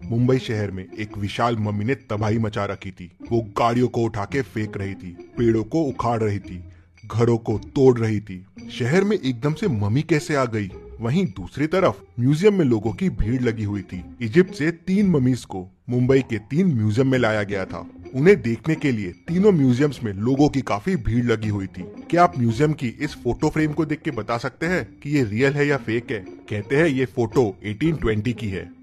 मुंबई शहर में एक विशाल मम्मी ने तबाही मचा रखी थी। वो गाड़ियों को उठा के फेंक रही थी, पेड़ों को उखाड़ रही थी, घरों को तोड़ रही थी। शहर में एकदम से मम्मी कैसे आ गई? वहीं दूसरी तरफ म्यूजियम में लोगों की भीड़ लगी हुई थी। इजिप्ट से 3 ममीज को मुंबई के 3 म्यूजियम में लाया गया था। उन्हें देखने के लिए तीनों म्यूजियम्स में लोगों की काफी भीड़ लगी हुई थी। क्या आप म्यूजियम की इस फोटो फ्रेम को देख के बता सकते हैं कि ये रियल है या फेक है? कहते हैं ये फोटो 1820 की है।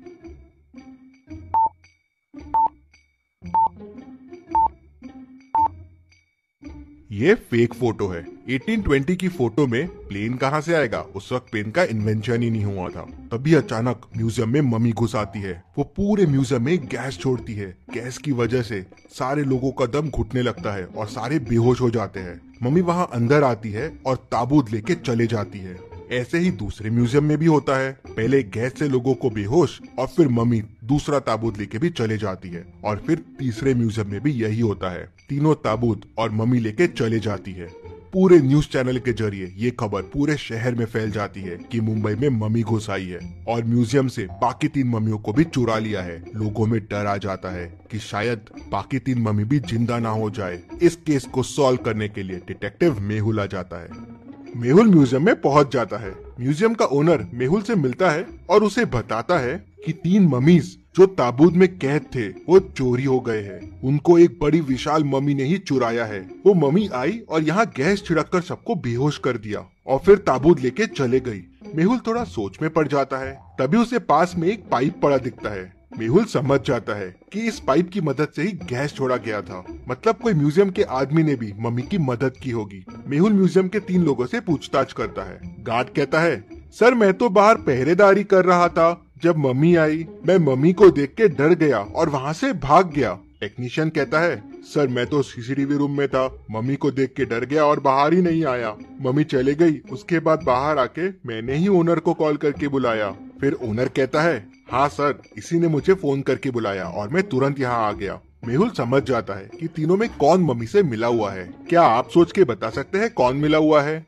ये फेक फोटो है। 1820 की फोटो में प्लेन कहाँ से आएगा? उस वक्त प्लेन का इन्वेंशन ही नहीं हुआ था। तभी अचानक म्यूजियम में मम्मी घुस आती है। वो पूरे म्यूजियम में गैस छोड़ती है। गैस की वजह से सारे लोगों का दम घुटने लगता है और सारे बेहोश हो जाते हैं। मम्मी वहाँ अंदर आती है और ताबूत लेके चले जाती है। ऐसे ही दूसरे म्यूजियम में भी होता है। पहले गैस से लोगों को बेहोश और फिर मम्मी दूसरा ताबूत लेके भी चले जाती है। और फिर तीसरे म्यूजियम में भी यही होता है। तीनों ताबूत और मम्मी लेके चले जाती है। पूरे न्यूज चैनल के जरिए ये खबर पूरे शहर में फैल जाती है कि मुंबई में मम्मी घुस आई है और म्यूजियम से बाकी 3 मम्मियों को भी चुरा लिया है। लोगों में डर आ जाता है कि शायद बाकी 3 मम्मी भी जिंदा ना हो जाए। इस केस को सॉल्व करने के लिए डिटेक्टिव मेहुल आ जाता है। मेहुल म्यूजियम में पहुंच जाता है। म्यूजियम का ओनर मेहुल से मिलता है और उसे बताता है कि 3 ममीज जो ताबूत में कैद थे वो चोरी हो गए हैं। उनको एक बड़ी विशाल मम्मी ने ही चुराया है। वो मम्मी आई और यहाँ गैस छिड़ककर सबको बेहोश कर दिया और फिर ताबूत लेके चले गई। मेहुल थोड़ा सोच में पड़ जाता है। तभी उसे पास में एक पाइप पड़ा दिखता है। मेहुल समझ जाता है कि इस पाइप की मदद से ही गैस छोड़ा गया था। मतलब कोई म्यूजियम के आदमी ने भी मम्मी की मदद की होगी। मेहुल म्यूजियम के 3 लोगों से पूछताछ करता है। गार्ड कहता है, सर मैं तो बाहर पहरेदारी कर रहा था। जब मम्मी आई मैं मम्मी को देख के डर गया और वहाँ से भाग गया। टेक्नीशियन कहता है, सर मैं तो सीसीटीवी रूम में था। मम्मी को देख के डर गया और बाहर ही नहीं आया। मम्मी चले गई। उसके बाद बाहर आके मैंने ही ओनर को कॉल करके बुलाया। फिर ओनर कहता है, हाँ सर, इसी ने मुझे फोन करके बुलाया और मैं तुरंत यहाँ आ गया। मेहुल समझ जाता है कि तीनों में कौन मम्मी से मिला हुआ है। क्या आप सोच के बता सकते हैं कौन मिला हुआ है?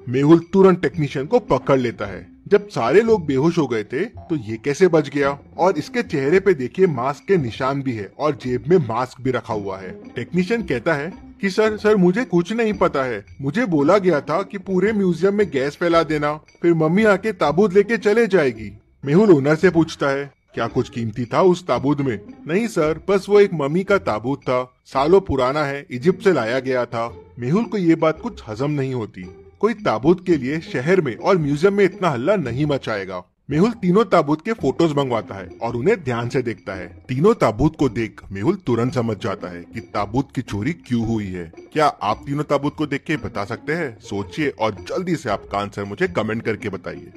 मेहुल तुरंत टेक्नीशियन को पकड़ लेता है। जब सारे लोग बेहोश हो गए थे तो ये कैसे बच गया? और इसके चेहरे पे देखिए मास्क के निशान भी है और जेब में मास्क भी रखा हुआ है। टेक्नीशियन कहता है कि सर मुझे कुछ नहीं पता है। मुझे बोला गया था कि पूरे म्यूजियम में गैस फैला देना, फिर मम्मी आके ताबूत लेके चले जाएगी। मेहुल ओनर से पूछता है, क्या कुछ कीमती था उस ताबूत में? नहीं सर, बस वो एक मम्मी का ताबूत था। सालों पुराना है, इजिप्ट से लाया गया था। मेहुल को ये बात कुछ हजम नहीं होती। कोई ताबूत के लिए शहर में और म्यूजियम में इतना हल्ला नहीं मचाएगा। मेहुल तीनों ताबूत के फोटोज मंगवाता है और उन्हें ध्यान से देखता है। तीनों ताबूत को देख मेहुल तुरंत समझ जाता है कि ताबूत की चोरी क्यों हुई है। क्या आप तीनों ताबूत को देख के बता सकते हैं? सोचिए और जल्दी से आपका आंसर मुझे कमेंट करके बताइए।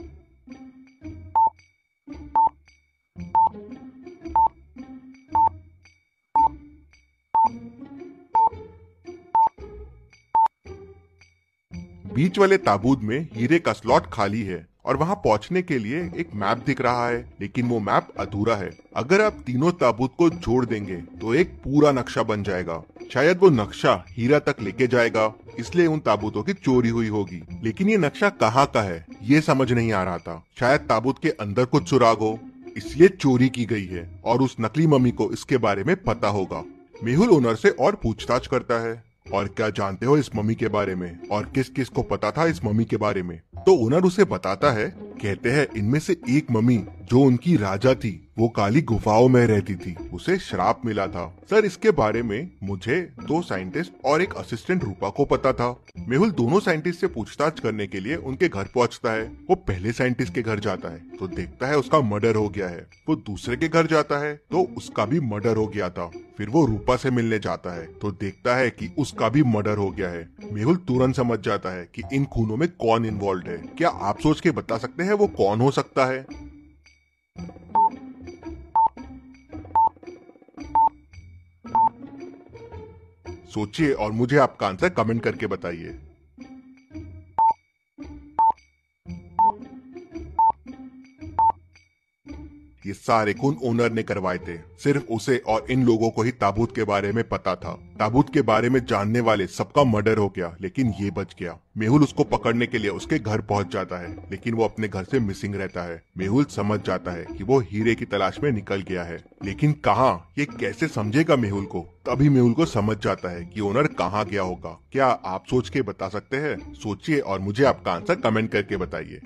बीच वाले ताबूत में हीरे का स्लॉट खाली है और वहां पहुंचने के लिए एक मैप दिख रहा है, लेकिन वो मैप अधूरा है। अगर आप तीनों ताबूत को जोड़ देंगे तो एक पूरा नक्शा बन जाएगा। शायद वो नक्शा हीरा तक लेके जाएगा, इसलिए उन ताबूतों की चोरी हुई होगी। लेकिन ये नक्शा कहाँ का है ये समझ नहीं आ रहा था। शायद ताबूत के अंदर कुछ सुराग हो, इसलिए चोरी की गई है और उस नकली मम्मी को इसके बारे में पता होगा। मेहुल ओनर से और पूछताछ करता है, और क्या जानते हो इस मम्मी के बारे में और किस किस को पता था इस मम्मी के बारे में? तो ओनर उसे बताता है। कहते हैं इनमें से एक मम्मी जो उनकी राजा थी वो काली गुफाओं में रहती थी, उसे श्राप मिला था। सर इसके बारे में मुझे 2 साइंटिस्ट और एक असिस्टेंट रूपा को पता था। मेहुल दोनों साइंटिस्ट से पूछताछ करने के लिए उनके घर पहुंचता है। वो पहले साइंटिस्ट के घर जाता है तो देखता है उसका मर्डर हो गया है। वो दूसरे के घर जाता है तो उसका भी मर्डर हो गया था। फिर वो रूपा से मिलने जाता है तो देखता है कि उसका भी मर्डर हो गया है। मेहुल तुरंत समझ जाता है कि इन खूनों में कौन इन्वॉल्व है। क्या आप सोच के बता सकते हैं वो कौन हो सकता है? सोचिए और मुझे आपका आंसर कमेंट करके बताइए। ये सारे खून ओनर ने करवाए थे। सिर्फ उसे और इन लोगों को ही ताबूत के बारे में पता था। ताबूत के बारे में जानने वाले सबका मर्डर हो गया, लेकिन ये बच गया। मेहुल उसको पकड़ने के लिए उसके घर पहुंच जाता है, लेकिन वो अपने घर से मिसिंग रहता है। मेहुल समझ जाता है कि वो हीरे की तलाश में निकल गया है, लेकिन कहाँ, ये कैसे समझेगा मेहुल को। तभी मेहुल को समझ जाता है कि ओनर कहाँ गया होगा। क्या आप सोच के बता सकते हैं? सोचिए और मुझे आपका आंसर कमेंट करके बताइए।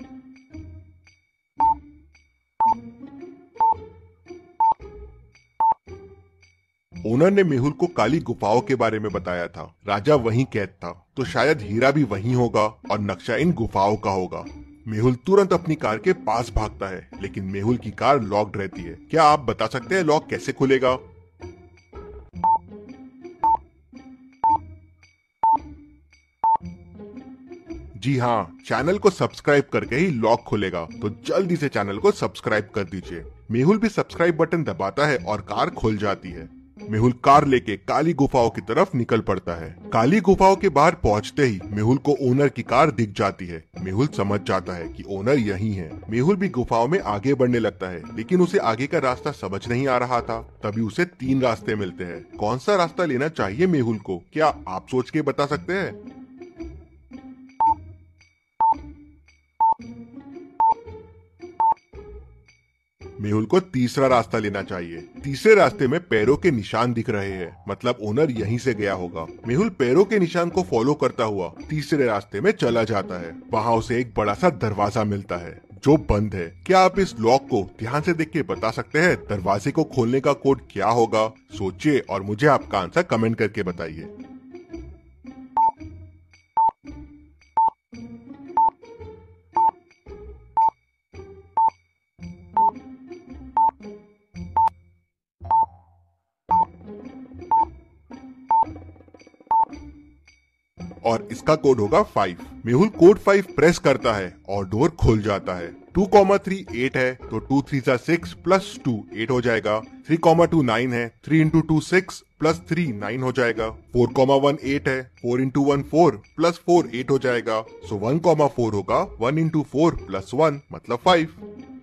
ओनर ने मेहुल को काली गुफाओं के बारे में बताया था। राजा वहीं कैद था, तो शायद हीरा भी वहीं होगा और नक्शा इन गुफाओं का होगा। मेहुल तुरंत अपनी कार के पास भागता है, लेकिन मेहुल की कार लॉक्ड रहती है। क्या आप बता सकते हैं लॉक कैसे खुलेगा? जी हाँ, चैनल को सब्सक्राइब करके ही लॉक खुलेगा, तो जल्दी से चैनल को सब्सक्राइब कर दीजिए। मेहुल भी सब्सक्राइब बटन दबाता है और कार खुल जाती है। मेहुल कार लेके काली गुफाओं की तरफ निकल पड़ता है। काली गुफाओं के बाहर पहुंचते ही मेहुल को ओनर की कार दिख जाती है। मेहुल समझ जाता है कि ओनर यही है। मेहुल भी गुफाओं में आगे बढ़ने लगता है, लेकिन उसे आगे का रास्ता समझ नहीं आ रहा था। तभी उसे 3 रास्ते मिलते हैं। कौन सा रास्ता लेना चाहिए मेहुल को? क्या आप सोच के बता सकते हैं? मेहुल को तीसरा रास्ता लेना चाहिए। तीसरे रास्ते में पैरों के निशान दिख रहे हैं, मतलब ओनर यहीं से गया होगा। मेहुल पैरों के निशान को फॉलो करता हुआ तीसरे रास्ते में चला जाता है। वहाँ उसे एक बड़ा सा दरवाजा मिलता है जो बंद है। क्या आप इस लॉक को ध्यान से देख के बता सकते हैं दरवाजे को खोलने का कोड क्या होगा? सोचिए और मुझे आपका आंसर कमेंट करके बताइए। और इसका कोड होगा 5। मेहुल कोड 5 प्रेस करता है और डोर खुल जाता है। 2,3 8 है, तो 2 3 6 प्लस 2 8 हो जाएगा। 3,2 9 है, 3 इंटू 2 6 प्लस 3 9 हो जाएगा। 4,1 8 है, 4 इंटू 1 4 प्लस 4 8 हो जाएगा। सो 1,4 होगा 1 इंटू 4 प्लस 1 मतलब 5।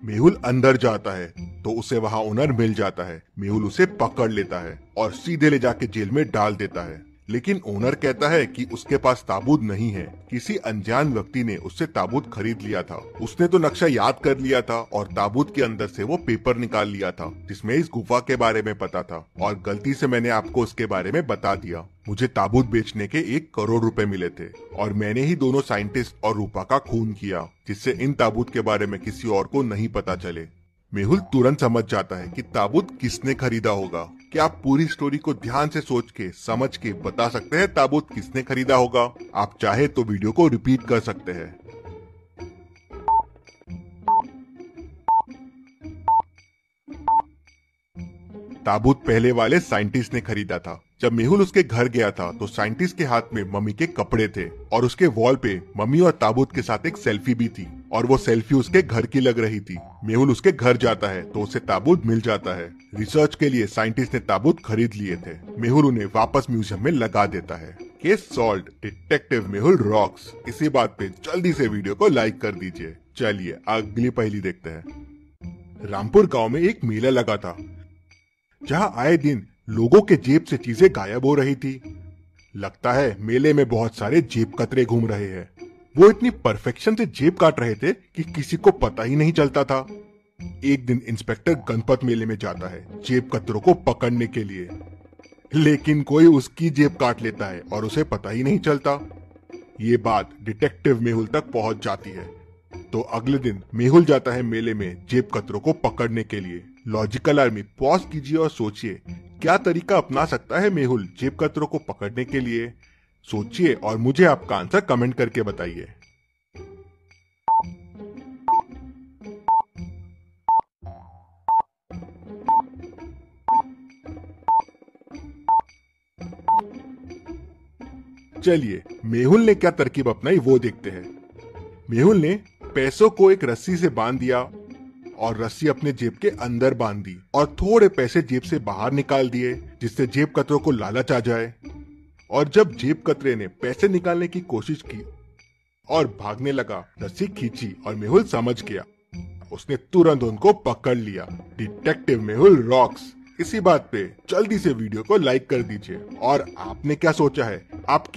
मेहुल अंदर जाता है तो उसे वहाँ ओनर मिल जाता है। मेहुल उसे पकड़ लेता है और सीधे ले जाके जेल में डाल देता है, लेकिन ओनर कहता है कि उसके पास ताबूत नहीं है। किसी अनजान व्यक्ति ने उससे ताबूत खरीद लिया था। उसने तो नक्शा याद कर लिया था और ताबूत के अंदर से वो पेपर निकाल लिया था जिसमें इस गुफा के बारे में पता था, और गलती से मैंने आपको उसके बारे में बता दिया। मुझे ताबूत बेचने के 1 करोड़ रुपए मिले थे और मैंने ही दोनों साइंटिस्ट और रूपा का खून किया, जिससे इन ताबूत के बारे में किसी और को नहीं पता चले। मेहुल तुरंत समझ जाता है कि ताबूत किसने खरीदा होगा। क्या आप पूरी स्टोरी को ध्यान से सोच के समझ के बता सकते हैं ताबूत किसने खरीदा होगा? आप चाहे तो वीडियो को रिपीट कर सकते हैं। ताबूत पहले वाले साइंटिस्ट ने खरीदा था। जब मेहुल उसके घर गया था तो साइंटिस्ट के हाथ में मम्मी के कपड़े थे और उसके वॉल पे मम्मी और ताबूत के साथ एक सेल्फी भी थी, और वो सेल्फी उसके घर की लग रही थी। मेहुल उसके घर जाता है तो उसे ताबूत मिल जाता है। रिसर्च के लिए साइंटिस्ट ने ताबूत खरीद लिए थे। मेहुल उन्हें वापस म्यूजियम में लगा देता है। Case solved, detective Mehul rocks. इसी बात पे जल्दी से वीडियो को लाइक कर दीजिए। चलिए अगली पहेली देखते हैं। रामपुर गाँव में एक मेला लगा था जहाँ आए दिन लोगों के जेब से चीजें गायब हो रही थी। लगता है मेले में बहुत सारे जेब कतरे घूम रहे हैं। वो इतनी परफेक्शन से जेब काट रहे थे कि किसी को पता ही नहीं चलता था। एक दिन इंस्पेक्टर गणपत मेले में जाता है जेब कतरों को पकड़ने के लिए, लेकिन कोई उसकी जेब काट लेता है और उसे पता ही नहीं चलता। ये बात डिटेक्टिव मेहुल तक पहुंच जाती है, तो अगले दिन मेहुल जाता है मेले में जेब कतरों को पकड़ने के लिए। लॉजिकल आर्मी पॉज कीजिए और सोचिए क्या तरीका अपना सकता है मेहुल जेब कतरों को पकड़ने के लिए। सोचिए और मुझे आपका आंसर कमेंट करके बताइए। चलिए मेहुल ने क्या तरकीब अपनाई वो देखते हैं। मेहुल ने पैसों को एक रस्सी से बांध दिया और रस्सी अपने जेब के अंदर बांध दी और थोड़े पैसे जेब से बाहर निकाल दिए, जिससे जेब कतरों को लालच आ जाए। और जब जेब कतरे ने पैसे निकालने की कोशिश की और भागने लगा, रस्सी खींची और मेहुल समझ गया उसने तुरंत उनको पकड़ लिया। Detective Mehul rocks. इसी बात पे जल्दी से वीडियो को लाइक कर दीजिए। और आपने क्या सोचा है, आप